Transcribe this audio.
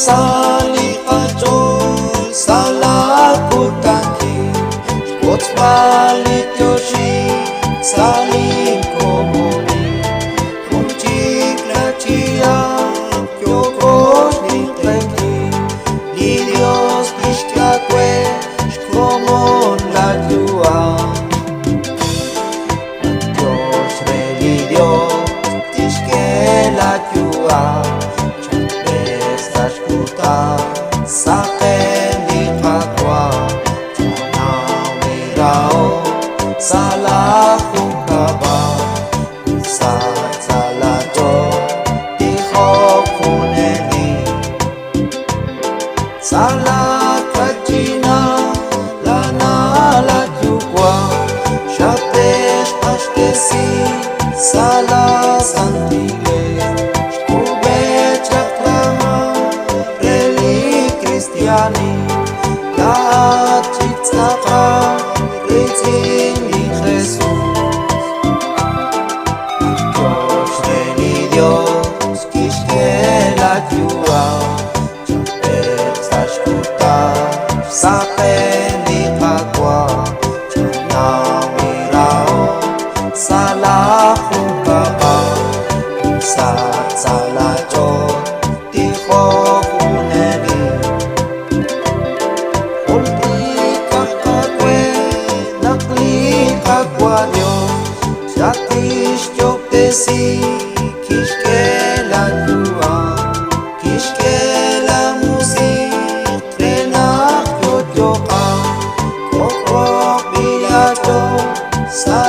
Salikatul salakutaki Shkots balit yoshi salim komoni Kumchik la chia kyokos nitleki Ni Dios nishkyakwe shkomon la yua Dios religión tishke la yua Saken ikatwa Chanawirao Salakung kaba Salato Tiho kuneni Salakachina Lana latyukwa Shatesh ashtesi Sala santile La chitzaka ritzin li Jesús Dios Dios kishke la yua Chaper sashkuta sapen li patwa Chanawirao salachum kaba Salacho tiho Si kishke la yua, kishke la musik, trenach yoyoka, kokok bilato, sa